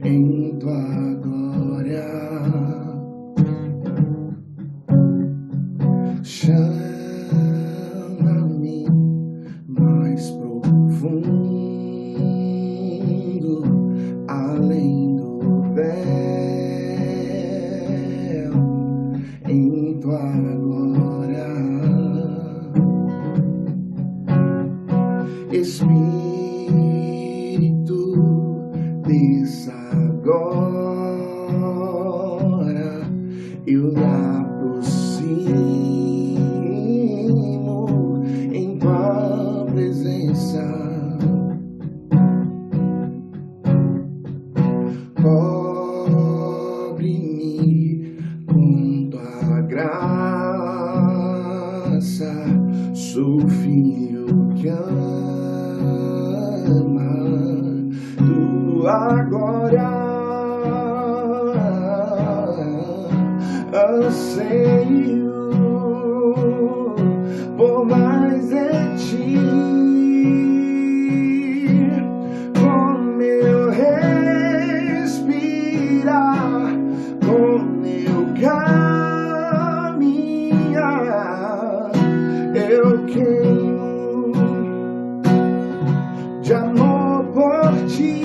em tua glória. Chama-me mais profundo, além do véu, em tua glória. Espírito, desça agora, eu me aproximo em tua presença. Cobre-me com tua graça, sou filho que ama tua glória. Anseio por mais de ti, com meu respirar, com meu caminhar, eu queimo de amor por ti,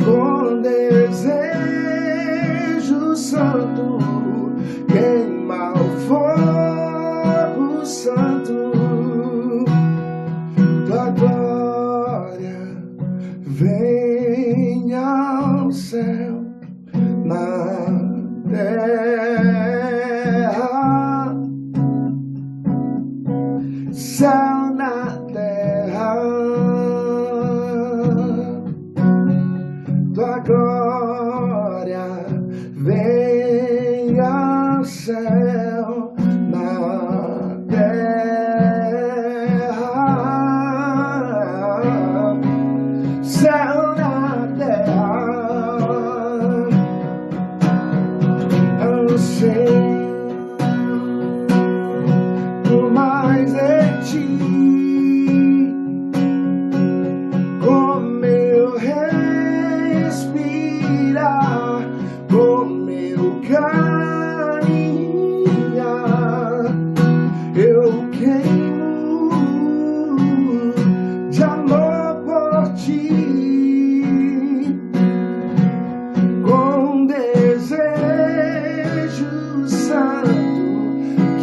com desejo santo, queima o fogo santo, tua glória venha ao céu, na terra, céu na terra, tua glória venha ao céu, na terra, céu na terra. Anseio por mais de ti, com meu respirar, com meu caminhar, eu queimo de amor por ti, com desejo santo,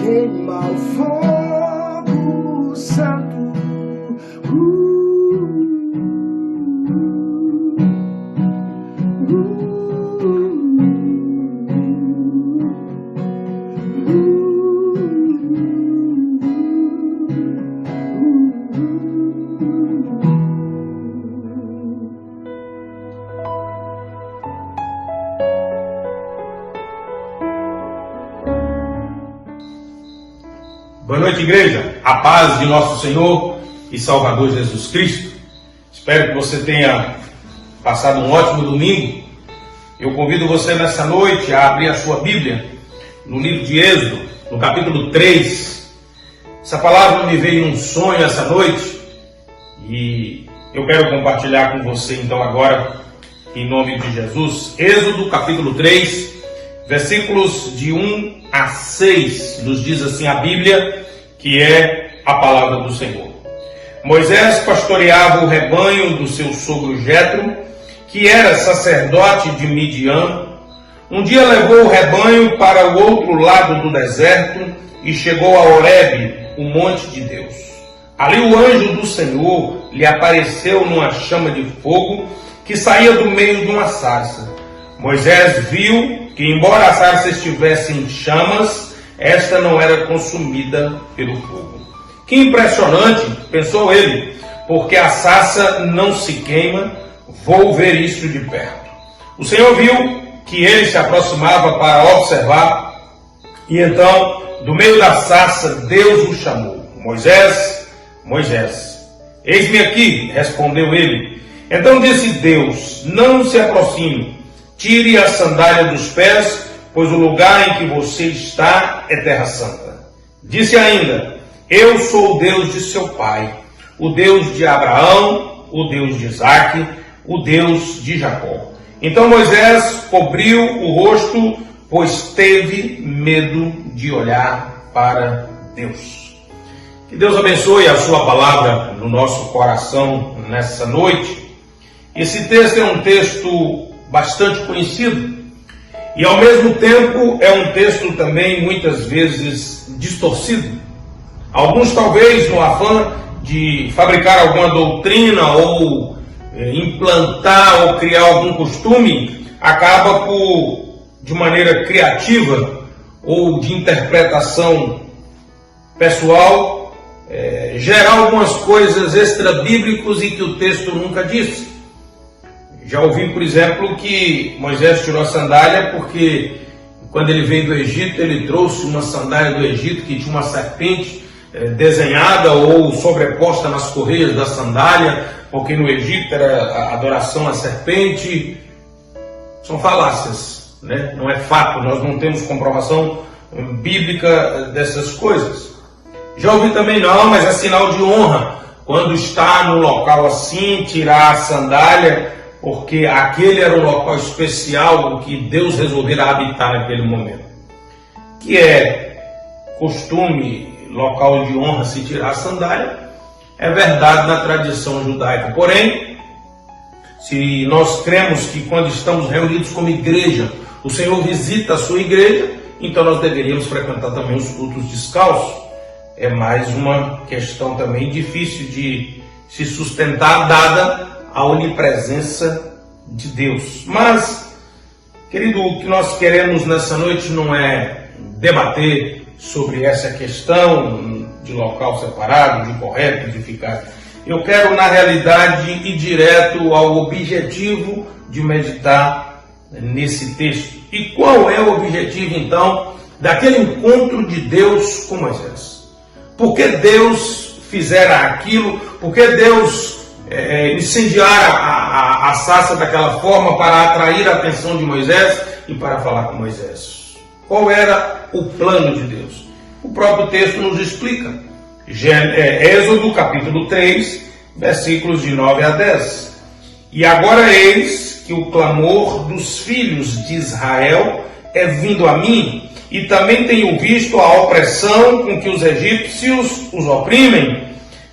queima o fogo santo. Boa noite, igreja. A paz de nosso Senhor e Salvador Jesus Cristo. Espero que você tenha passado um ótimo domingo. Eu convido você nessa noite a abrir a sua Bíblia no livro de Êxodo, no capítulo 3. Essa palavra me veio num sonho essa noite e eu quero compartilhar com você então agora, em nome de Jesus. Êxodo, capítulo 3, versículos de 1 a 6, nos diz assim a Bíblia, que é a palavra do Senhor. Moisés pastoreava o rebanho do seu sogro Jetro, que era sacerdote de Midian. Um dia levou o rebanho para o outro lado do deserto e chegou a Horebe, o monte de Deus. Ali o anjo do Senhor lhe apareceu numa chama de fogo que saía do meio de uma sarça. Moisés viu que, embora a sarça estivesse em chamas, esta não era consumida pelo fogo. Que impressionante, pensou ele, porque a sarça não se queima, vou ver isso de perto. O Senhor viu que ele se aproximava para observar, e então, do meio da sarça, Deus o chamou. Moisés, Moisés. Eis-me aqui, respondeu ele. Então disse Deus, não se aproxime, tire a sandália dos pés, pois o lugar em que você está é terra santa. Disse ainda, Eu sou o Deus de seu pai, o Deus de Abraão, o Deus de Isaque, o Deus de Jacó. Então Moisés cobriu o rosto, pois teve medo de olhar para Deus. Que Deus abençoe a sua palavra no nosso coração nessa noite. Esse texto é um texto bastante conhecido e ao mesmo tempo é um texto também muitas vezes distorcido. Alguns talvez no afã de fabricar alguma doutrina ou implantar ou criar algum costume, acaba por, de maneira criativa ou de interpretação pessoal, gerar algumas coisas extra-bíblicas e que o texto nunca disse. Já ouvi, por exemplo, que Moisés tirou a sandália porque quando ele veio do Egito, ele trouxe uma sandália do Egito que tinha uma serpente desenhada ou sobreposta nas correias da sandália, porque no Egito era a adoração à serpente. São falácias, né? Não é fato, nós não temos comprovação bíblica dessas coisas. Já ouvi também, não, mas é sinal de honra quando está no local assim, tirar a sandália, porque aquele era um local especial que Deus resolvera habitar naquele momento. Que é costume, local de honra, se tirar a sandália, é verdade na tradição judaica. Porém, se nós cremos que quando estamos reunidos como igreja, o Senhor visita a sua igreja, então nós deveríamos frequentar também os cultos descalços. É mais uma questão também difícil de se sustentar, dada a onipresença de Deus. Mas, querido, o que nós queremos nessa noite não é debater sobre essa questão de local separado, de correto, de eficaz. Eu quero, na realidade, ir direto ao objetivo de meditar nesse texto. E qual é o objetivo, então, daquele encontro de Deus com Moisés? Por que Deus fizera aquilo? Por que Deus incendiara a sarça daquela forma para atrair a atenção de Moisés e para falar com Moisés? Qual era o plano de Deus? O próprio texto nos explica. Êxodo capítulo 3, versículos de 9 a 10. E agora eis que o clamor dos filhos de Israel é vindo a mim, e também tenho visto a opressão com que os egípcios os oprimem.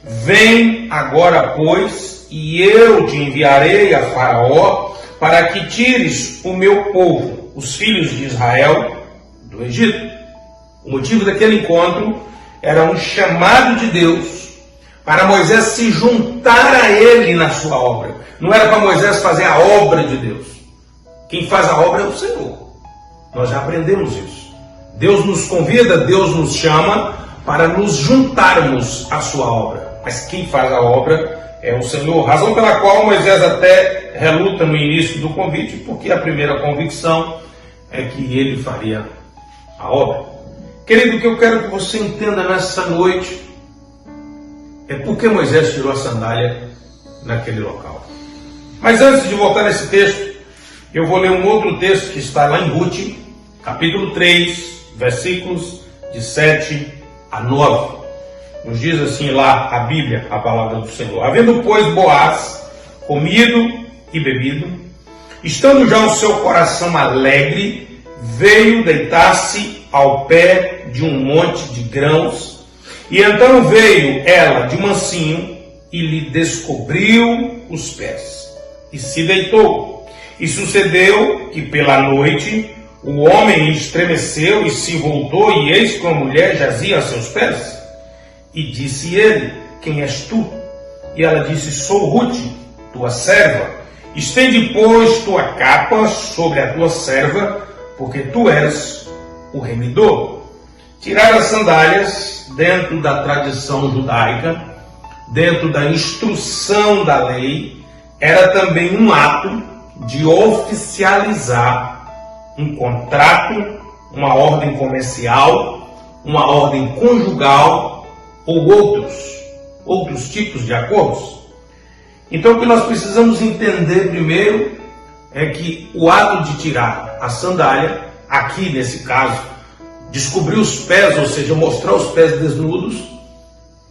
Vem agora, pois, e eu te enviarei a Faraó, para que tires o meu povo, os filhos de Israel, do Egito. O motivo daquele encontro era um chamado de Deus para Moisés se juntar a ele na sua obra. Não era para Moisés fazer a obra de Deus. Quem faz a obra é o Senhor. Nós já aprendemos isso. Deus nos convida, Deus nos chama para nos juntarmos à sua obra. Mas quem faz a obra é o Senhor. Razão pela qual Moisés até reluta no início do convite, porque a primeira convicção é que ele faria a obra. Querido, o que eu quero que você entenda nessa noite é por que Moisés tirou a sandália naquele local. Mas antes de voltar nesse texto, eu vou ler um outro texto que está lá em Ruth, capítulo 3, versículos de 7 a 9. Nos diz assim lá a Bíblia, a palavra do Senhor. Havendo, pois, Boaz comido e bebido, estando já o seu coração alegre, veio deitar-se ao pé de um monte de grãos, e então veio ela de mansinho e lhe descobriu os pés, e se deitou. E sucedeu que pela noite o homem estremeceu e se voltou, e eis que uma mulher jazia a seus pés. E disse ele: quem és tu? E ela disse: sou Ruth, tua serva. Estende, pois, tua capa sobre a tua serva, porque tu és o remidor. Tirar as sandálias, dentro da tradição judaica, dentro da instrução da lei, era também um ato de oficializar um contrato, uma ordem comercial, uma ordem conjugal ou outros tipos de acordos. Então o que nós precisamos entender primeiro é que o ato de tirar a sandália, aqui nesse caso, descobrir os pés, ou seja, mostrar os pés desnudos,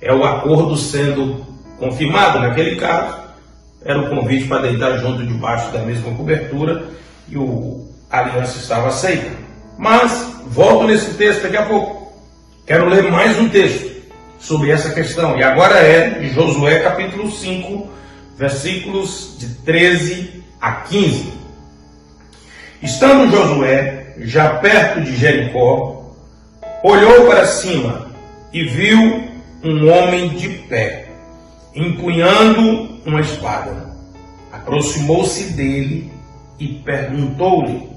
é o acordo sendo confirmado. Naquele caso, era o convite para deitar junto debaixo da mesma cobertura e a aliança estava aceita. Mas, volto nesse texto daqui a pouco. Quero ler mais um texto sobre essa questão. E agora é de Josué capítulo 5, versículos de 13 a 15. Estando Josué já perto de Jericó, olhou para cima e viu um homem de pé, empunhando uma espada. Aproximou-se dele e perguntou-lhe: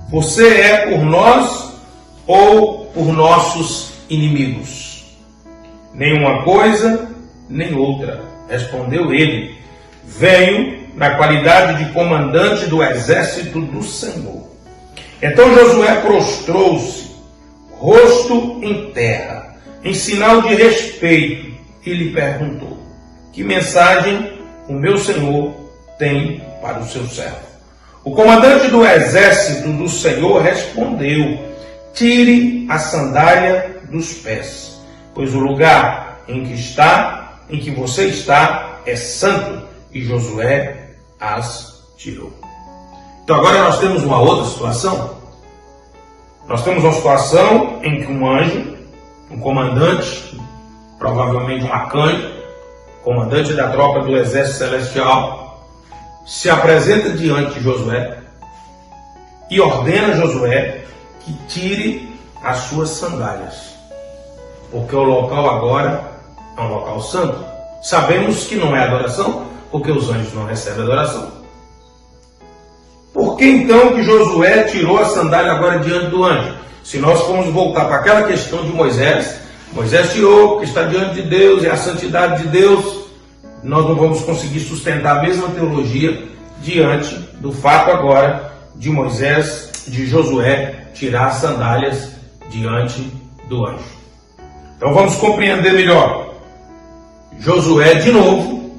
você é por nós ou por nossos inimigos? Nenhuma coisa, nem outra, respondeu ele. Venho na qualidade de comandante do exército do Senhor. Então Josué prostrou-se, rosto em terra, em sinal de respeito, e lhe perguntou: que mensagem o meu Senhor tem para o seu servo? O comandante do exército do Senhor respondeu: tire a sandália dos pés, pois o lugar em que você está, é santo. E Josué as tirou. Então agora nós temos uma outra situação. Nós temos uma situação em que um anjo, um comandante, provavelmente um arcanjo, comandante da tropa do exército celestial, se apresenta diante de Josué e ordena a Josué que tire as suas sandálias, porque o local agora é um local santo. Sabemos que não é adoração, porque os anjos não recebem adoração. Por que então que Josué tirou a sandália agora diante do anjo? Se nós formos voltar para aquela questão de Moisés, Moisés tirou porque está diante de Deus, é a santidade de Deus. Nós não vamos conseguir sustentar a mesma teologia diante do fato agora de Moisés, de Josué, tirar as sandálias diante do anjo. Então vamos compreender melhor. Josué, de novo,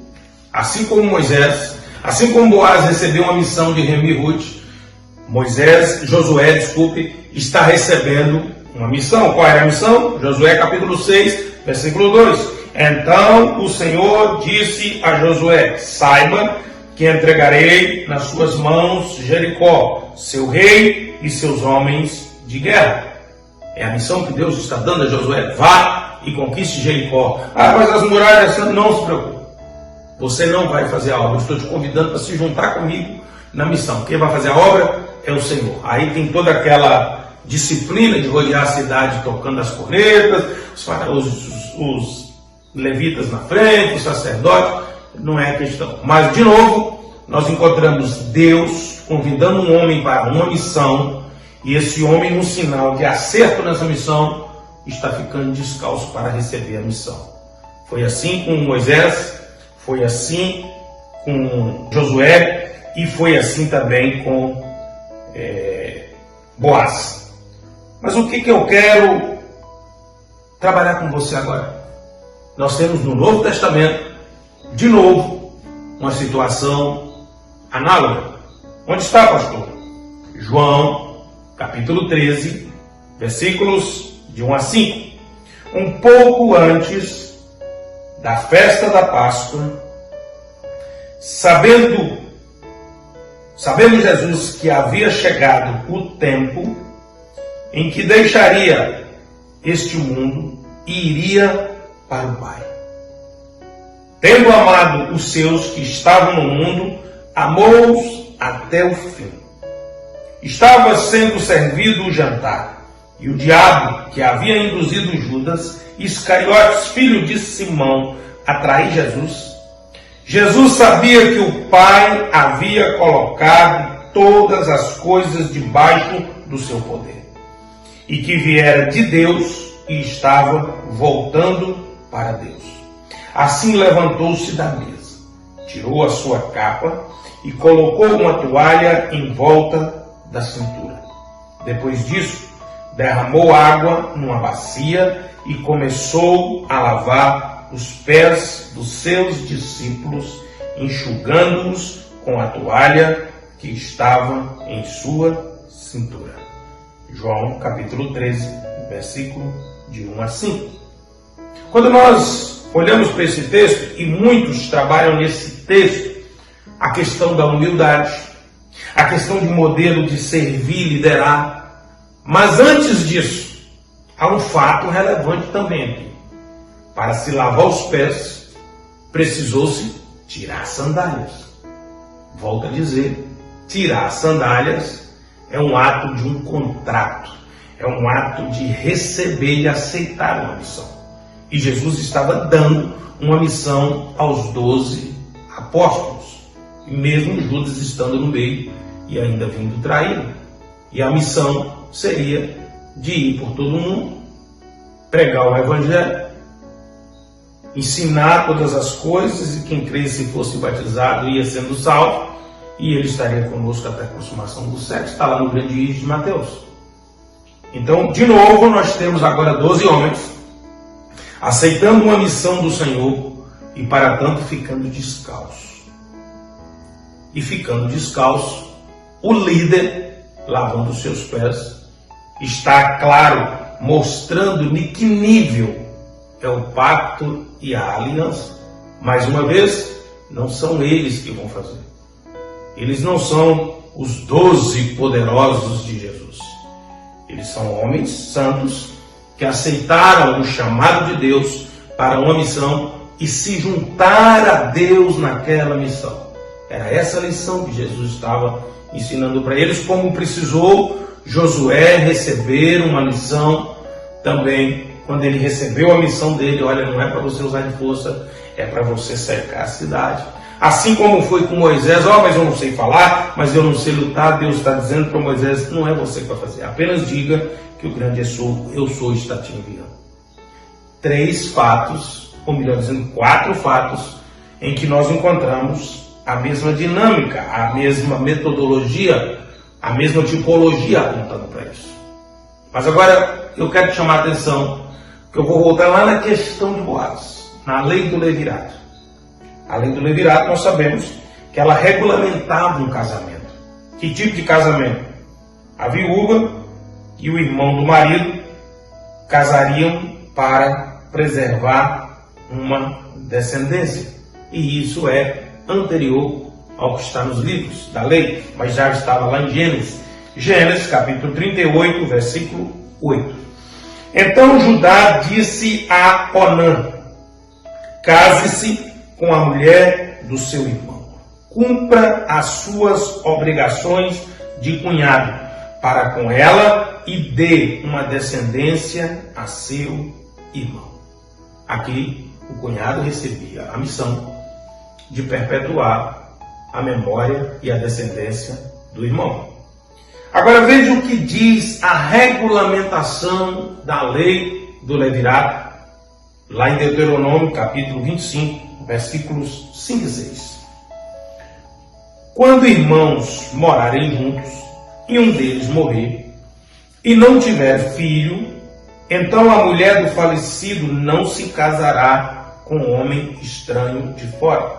assim como Moisés, assim como Boaz recebeu uma missão de remir Ruth, Josué, está recebendo uma missão. Qual era a missão? Josué capítulo 6, versículo 2. Então o Senhor disse a Josué: saiba que entregarei nas suas mãos Jericó, seu rei e seus homens de guerra. É a missão que Deus está dando a Josué. Vá e conquiste Jericó. Mas as muralhas, não se preocupe. Você não vai fazer a obra. Eu estou te convidando para se juntar comigo na missão. Quem vai fazer a obra é o Senhor. Aí tem toda aquela disciplina de rodear a cidade tocando as cornetas, os levitas na frente, os sacerdotes. Não é a questão. Mas, de novo, nós encontramos Deus convidando um homem para uma missão, e esse homem, no sinal de acerto nessa missão, está ficando descalço para receber a missão. Foi assim com Moisés, foi assim com Josué e foi assim também com Boaz. Mas o que eu quero trabalhar com você agora? Nós temos no Novo Testamento, de novo, uma situação análoga. Onde está, pastor? João, capítulo 13, versículos de 1 a 5. Um pouco antes da festa da Páscoa, sabendo Jesus que havia chegado o tempo em que deixaria este mundo e iria para o Pai. Tendo amado os seus que estavam no mundo, amou-os até o fim. Estava sendo servido o jantar, e o diabo, que havia induzido Judas Iscariotes, filho de Simão, a trair Jesus. Jesus sabia que o Pai havia colocado todas as coisas debaixo do seu poder, e que viera de Deus e estava voltando para Deus. Assim levantou-se da mesa, tirou a sua capa e colocou uma toalha em volta da cintura. Depois disso, derramou água numa bacia e começou a lavar os pés dos seus discípulos, enxugando-os com a toalha que estava em sua cintura. João capítulo 13, versículo de 1 a 5. Quando nós olhamos para esse texto e muitos trabalham nesse texto a questão da humildade, a questão de modelo de servir, liderar. Mas antes disso, há um fato relevante também aqui. Para se lavar os pés, precisou-se tirar as sandálias. Volto a dizer, tirar as sandálias é um ato de um contrato, é um ato de receber e aceitar uma missão. E Jesus estava dando uma missão aos 12 apóstolos, e mesmo Judas estando no meio e ainda vindo traí-lo. E a missão seria de ir por todo mundo, pregar o Evangelho, ensinar todas as coisas, e quem cresce e fosse batizado ia sendo salvo, e ele estaria conosco até a consumação do século. Está lá no grande livro de Mateus. Então, de novo, nós temos agora 12 homens aceitando uma missão do Senhor e, para tanto, ficando descalços. E ficando descalço, o líder, lavando os seus pés, está, claro, mostrando em que nível é o pacto e a aliança. Mais uma vez, não são eles que vão fazer. Eles não são os 12 poderosos de Jesus. Eles são homens santos que aceitaram o chamado de Deus para uma missão e se juntar a Deus naquela missão. Era essa a lição que Jesus estava ensinando para eles, como precisou Josué receber uma missão também. Quando ele recebeu a missão dele, olha, não é para você usar de força, é para você cercar a cidade. Assim como foi com Moisés, mas eu não sei falar, mas eu não sei lutar, Deus está dizendo para Moisés, não é você que vai fazer, apenas diga que o grande eu sou está te enviando. 3 fatos, ou melhor dizendo, 4 fatos, em que nós encontramos a mesma dinâmica, a mesma metodologia, a mesma tipologia apontando para isso. Mas agora eu quero te chamar a atenção, que eu vou voltar lá na questão de Boaz, na lei do levirato. A lei do levirato, nós sabemos que ela regulamentava um casamento. Que tipo de casamento? A viúva e o irmão do marido casariam para preservar uma descendência. E isso é anterior ao que está nos livros da lei, mas já estava lá em Gênesis. Gênesis, capítulo 38, versículo 8. Então Judá disse a Onã: case-se com a mulher do seu irmão. Cumpra as suas obrigações de cunhado para com ela e dê uma descendência a seu irmão. Aqui o cunhado recebia a missão de perpetuar a memória e a descendência do irmão. Agora veja o que diz a regulamentação da lei do levirato, lá em Deuteronômio, capítulo 25, versículos 5 e 6. Quando irmãos morarem juntos, e um deles morrer, e não tiver filho, então a mulher do falecido não se casará com homem estranho de fora.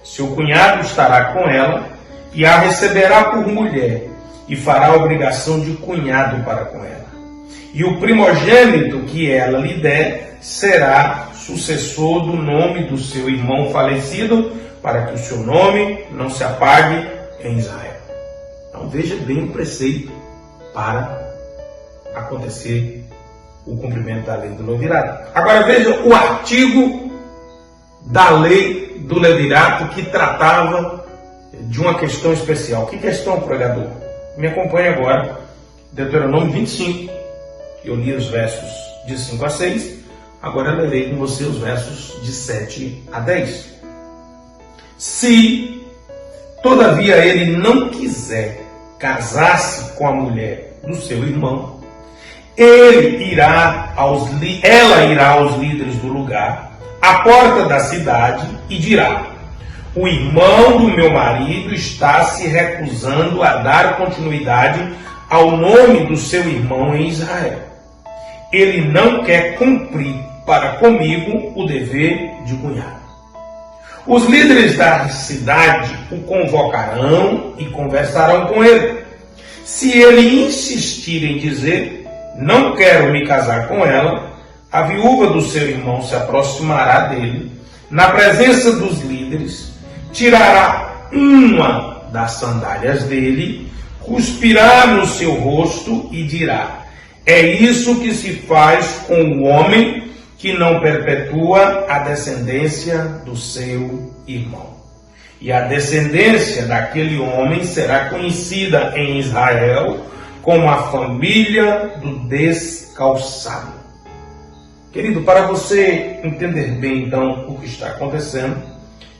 Seu cunhado estará com ela, e a receberá por mulher, e fará a obrigação de cunhado para com ela. E o primogênito que ela lhe der será sucessor do nome do seu irmão falecido, para que o seu nome não se apague em Israel. Então veja bem o preceito para acontecer o cumprimento da lei do levirato. Agora veja o artigo da lei do levirato que tratava de uma questão especial. Que questão, pregador? Me acompanhe agora, Deuteronômio 25. Eu li os versos de 5 a 6. Agora eu lerei com você os versos de 7 a 10. Se, todavia, ele não quiser casar-se com a mulher do seu irmão, ela irá aos líderes do lugar, à porta da cidade, e dirá: o irmão do meu marido está se recusando a dar continuidade ao nome do seu irmão em Israel. Ele não quer cumprir para comigo o dever de cunhado. Os líderes da cidade o convocarão e conversarão com ele. Se ele insistir em dizer: não quero me casar com ela, a viúva do seu irmão se aproximará dele, na presença dos líderes, tirará uma das sandálias dele, cuspirá no seu rosto e dirá: é isso que se faz com o homem que não perpetua a descendência do seu irmão. E a descendência daquele homem será conhecida em Israel como a família do descalçado. Querido, para você entender bem então o que está acontecendo,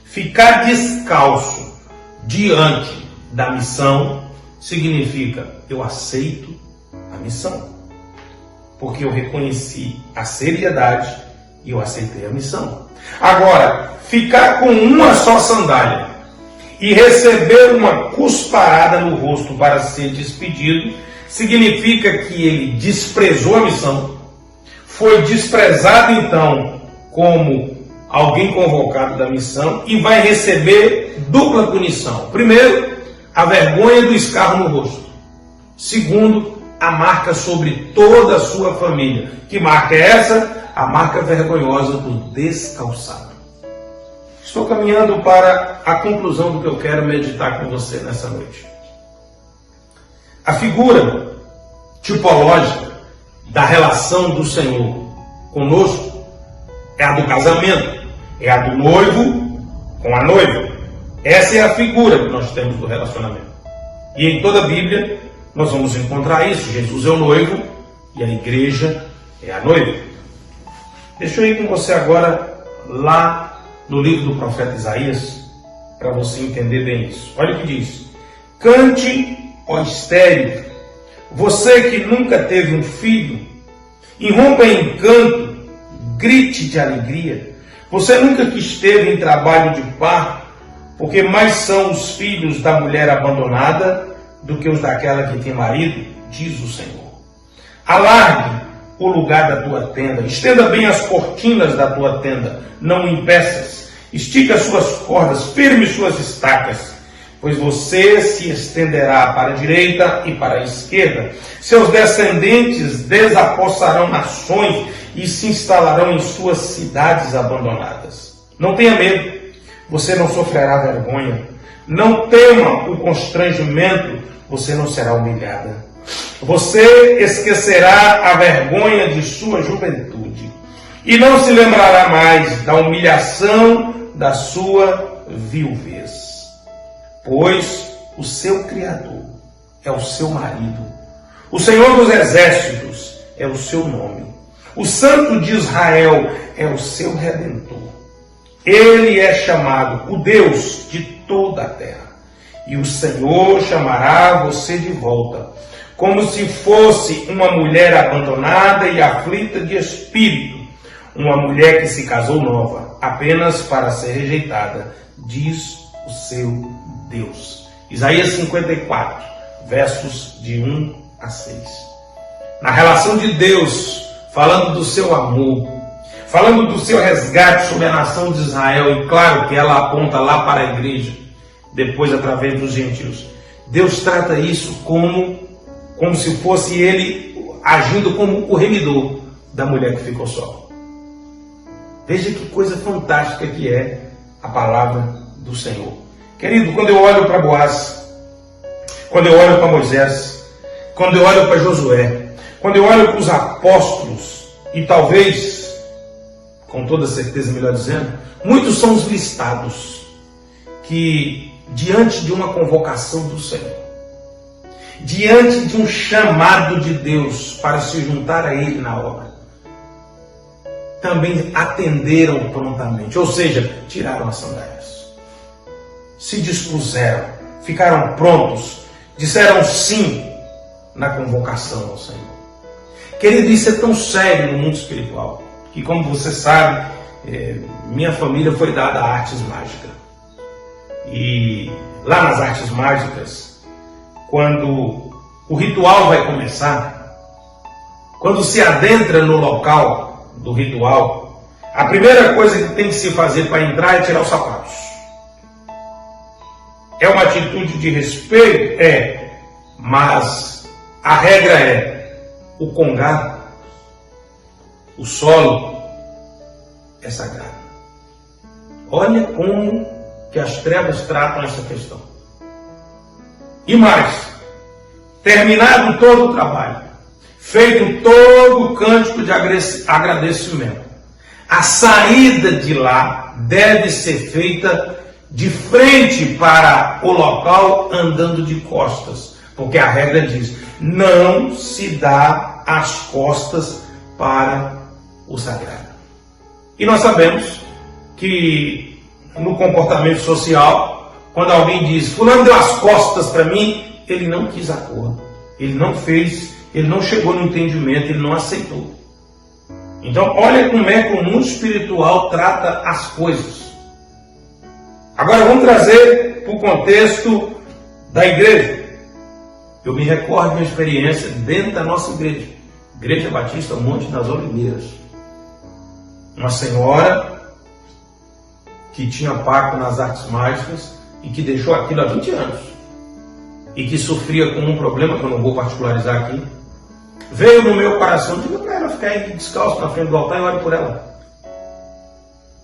ficar descalço diante da missão significa: eu aceito a missão, porque eu reconheci a seriedade e eu aceitei a missão. Agora, ficar com uma só sandália e receber uma cusparada no rosto para ser despedido significa que ele desprezou a missão, foi desprezado então como alguém convocado da missão e vai receber dupla punição. Primeiro, a vergonha do escarro no rosto. Segundo, a marca sobre toda a sua família. Que marca é essa? A marca vergonhosa do descalçado. Estou caminhando para a conclusão do que eu quero meditar com você nessa noite. A figura tipológica da relação do Senhor conosco é a do casamento, é a do noivo com a noiva. Essa é a figura que nós temos do relacionamento. E em toda a Bíblia nós vamos encontrar isso. Jesus é o noivo e a igreja é a noiva. Deixa eu ir com você agora lá no livro do profeta Isaías, para você entender bem isso. Olha o que diz: cante, ó estéril, você que nunca teve um filho, irrompa em canto, grite de alegria. Você nunca que esteve em trabalho de parto, porque mais são os filhos da mulher abandonada do que os daquela que tem marido, diz o Senhor. Alargue o lugar da tua tenda, estenda bem as cortinas da tua tenda, não impeças, estique as suas cordas, firme suas estacas, pois você se estenderá para a direita e para a esquerda. Seus descendentes desapossarão nações e se instalarão em suas cidades abandonadas. Não tenha medo, você não sofrerá vergonha. Não tema o constrangimento, você não será humilhada. Você esquecerá a vergonha de sua juventude e não se lembrará mais da humilhação da sua viuvez. Pois o seu Criador é o seu marido, o Senhor dos exércitos é o seu nome, o Santo de Israel é o seu Redentor. Ele é chamado o Deus de toda a terra, e o Senhor chamará você de volta, como se fosse uma mulher abandonada e aflita de espírito, uma mulher que se casou nova, apenas para ser rejeitada, diz o seu Deus. Isaías 54, versos de 1 a 6. Na relação de Deus, falando do seu amor, falando do seu resgate sobre a nação de Israel, e claro que ela aponta lá para a igreja, depois através dos gentios. Deus trata isso como se fosse ele agindo como o remidor da mulher que ficou só. Veja que coisa fantástica que é a palavra do Senhor. Querido, quando eu olho para Boaz, quando eu olho para Moisés, quando eu olho para Josué, quando eu olho para os apóstolos, e talvez, com toda certeza melhor dizendo, muitos são os listados que, diante de uma convocação do Senhor, diante de um chamado de Deus para se juntar a Ele na obra, também atenderam prontamente, ou seja, tiraram as sandálias, se dispuseram, ficaram prontos, disseram sim na convocação ao Senhor. Querido, isso é tão sério no mundo espiritual, que como você sabe, minha família foi dada a artes mágicas. E lá nas artes mágicas, quando o ritual vai começar, quando se adentra no local do ritual, a primeira coisa que tem que se fazer para entrar é tirar os sapatos. É uma atitude de respeito? Mas a regra é: o congado, O solo é sagrado. Olha como que as trevas tratam essa questão. E mais, terminado todo o trabalho, feito todo o cântico de agradecimento, a saída de lá deve ser feita de frente para o local, andando de costas, porque a regra diz: não se dá as costas para o sagrado. E nós sabemos que no comportamento social, quando alguém diz fulano deu as costas para mim, ele não quis acordo, ele não fez, ele não chegou no entendimento, ele não aceitou. Então olha como é que o mundo espiritual trata as coisas. Agora vamos trazer para o contexto da igreja. Eu me recordo de uma experiência dentro da nossa igreja, Igreja Batista Monte das Oliveiras. Uma senhora que tinha pacto nas artes mágicas e que deixou aquilo há 20 anos e que sofria com um problema que eu não vou particularizar aqui. Veio no meu coração, diga para ela ficar aí descalço na frente do altar e ore por ela.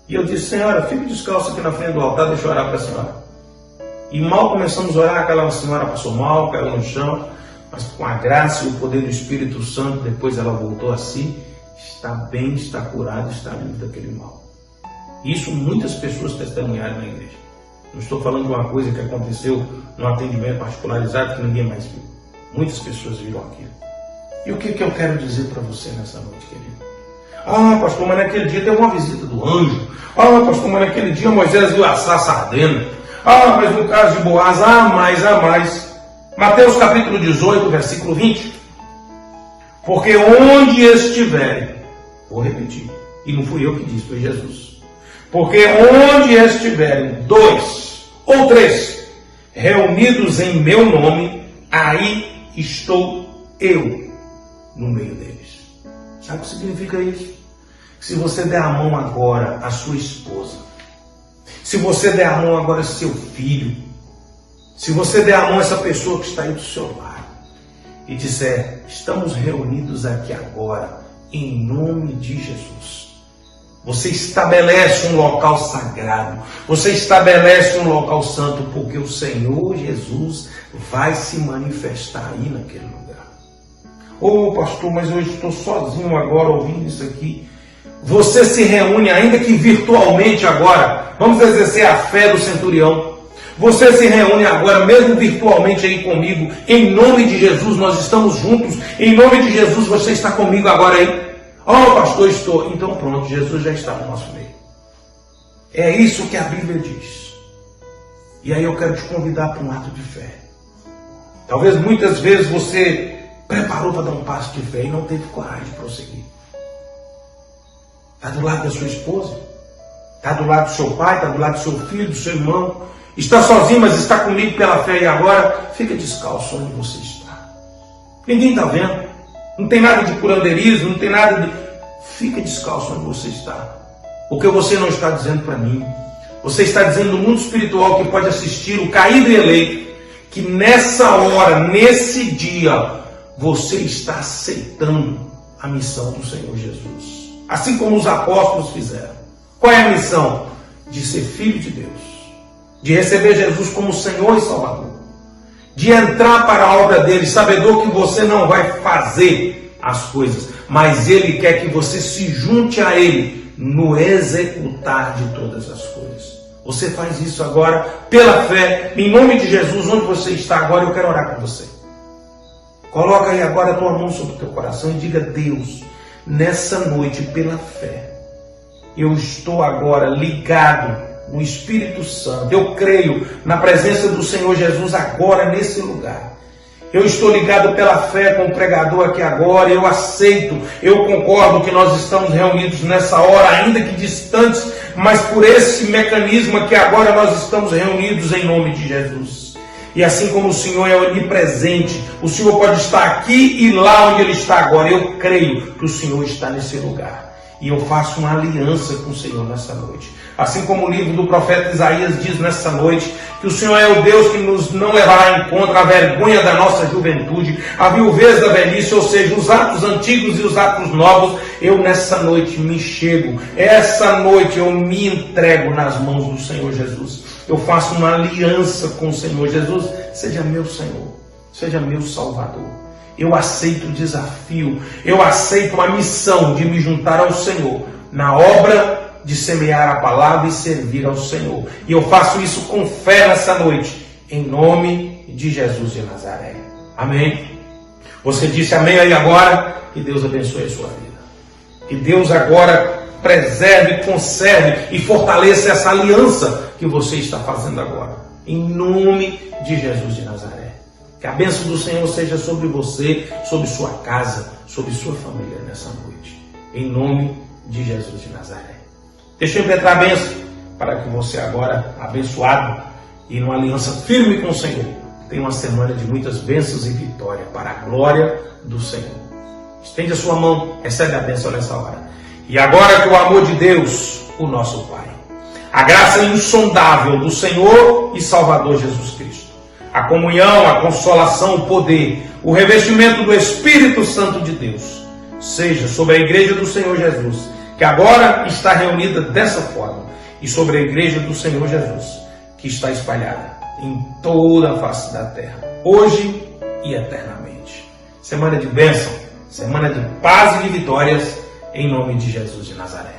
E eu disse: senhora, fique descalço aqui na frente do altar, deixa eu orar para a senhora. E mal começamos a orar, aquela senhora passou mal, caiu no chão, mas com a graça e o poder do Espírito Santo, depois ela voltou a si, está bem, está curada, está livre daquele mal. Isso muitas pessoas testemunharam na igreja. Não estou falando de uma coisa que aconteceu num atendimento particularizado que ninguém mais viu. Muitas pessoas viram aquilo. E o que eu quero dizer para você nessa noite, querido? Ah, pastor, mas naquele dia teve uma visita do anjo. Ah, pastor, mas naquele dia Moisés viu a sarça ardendo. Ah, mas no caso de Boaz, mais. Mateus capítulo 18, versículo 20. Porque onde estiverem, vou repetir, e não fui eu que disse, foi Jesus. Porque onde estiverem 2 ou 3 reunidos em meu nome, aí estou eu no meio deles. Sabe o que significa isso? Se você der a mão agora à sua esposa, se você der a mão agora ao seu filho, se você der a mão a essa pessoa que está aí do seu lado e disser: estamos reunidos aqui agora em nome de Jesus, você estabelece um local sagrado, você estabelece um local santo, porque o Senhor Jesus vai se manifestar aí naquele lugar. Ô pastor, mas eu estou sozinho agora ouvindo isso aqui. Você se reúne, ainda que virtualmente agora. Vamos exercer a fé do centurião. Você se reúne agora, mesmo virtualmente aí comigo. Em nome de Jesus, nós estamos juntos. Em nome de Jesus, você está comigo agora aí. Oh, pastor, estou. Então pronto, Jesus já está no nosso meio. É isso que a Bíblia diz. E aí eu quero te convidar para um ato de fé. Talvez muitas vezes você preparou para dar um passo de fé e não teve coragem de prosseguir. Está do lado da sua esposa, está do lado do seu pai, está do lado do seu filho, do seu irmão. Está sozinho, mas está comigo pela fé. E agora, fica descalço onde você está. Ninguém está vendo. Não tem nada de curandeirismo, não tem nada de... Fica descalço onde você está. Porque você não está dizendo para mim. Você está dizendo no mundo espiritual que pode assistir o caído e eleito, que nessa hora, nesse dia, você está aceitando a missão do Senhor Jesus. Assim como os apóstolos fizeram. Qual é a missão? De ser filho de Deus. De receber Jesus como Senhor e Salvador. De entrar para a obra dele, sabedor que você não vai fazer as coisas, mas ele quer que você se junte a ele no executar de todas as coisas. Você faz isso agora pela fé, em nome de Jesus, onde você está agora, eu quero orar com você. Coloca aí agora a tua mão sobre o teu coração e diga: Deus, nessa noite, pela fé, eu estou agora ligado no Espírito Santo. Eu creio na presença do Senhor Jesus agora nesse lugar. Eu estou ligado pela fé com o pregador aqui agora. Eu aceito, eu concordo que nós estamos reunidos nessa hora, ainda que distantes, mas por esse mecanismo aqui agora nós estamos reunidos em nome de Jesus. E assim como o Senhor é onipresente, o Senhor pode estar aqui e lá onde Ele está agora. Eu creio que o Senhor está nesse lugar. E eu faço uma aliança com o Senhor nessa noite. Assim como o livro do profeta Isaías diz nessa noite, que o Senhor é o Deus que nos não levará em conta a vergonha da nossa juventude, a viuvez da velhice, ou seja, os atos antigos e os atos novos. Eu nessa noite me chego, essa noite eu me entrego nas mãos do Senhor Jesus. Eu faço uma aliança com o Senhor Jesus. Seja meu Senhor, seja meu Salvador. Eu aceito o desafio, eu aceito a missão de me juntar ao Senhor na obra de semear a palavra e servir ao Senhor. E eu faço isso com fé nessa noite, em nome de Jesus de Nazaré. Amém? Você disse amém aí agora? Que Deus abençoe a sua vida. Que Deus agora preserve, conserve e fortaleça essa aliança que você está fazendo agora. Em nome de Jesus de Nazaré. Que a bênção do Senhor seja sobre você, sobre sua casa, sobre sua família nessa noite. Em nome de Jesus de Nazaré. Deixa eu impetrar a bênção para que você agora, abençoado e numa aliança firme com o Senhor, tenha uma semana de muitas bênçãos e vitória para a glória do Senhor. Estende a sua mão, recebe a bênção nessa hora. E agora que o amor de Deus, o nosso Pai, a graça insondável do Senhor e Salvador Jesus Cristo, a comunhão, a consolação, o poder, o revestimento do Espírito Santo de Deus, seja sobre a igreja do Senhor Jesus, que agora está reunida dessa forma, e sobre a igreja do Senhor Jesus, que está espalhada em toda a face da terra, hoje e eternamente. Semana de bênção, semana de paz e de vitórias, em nome de Jesus de Nazaré.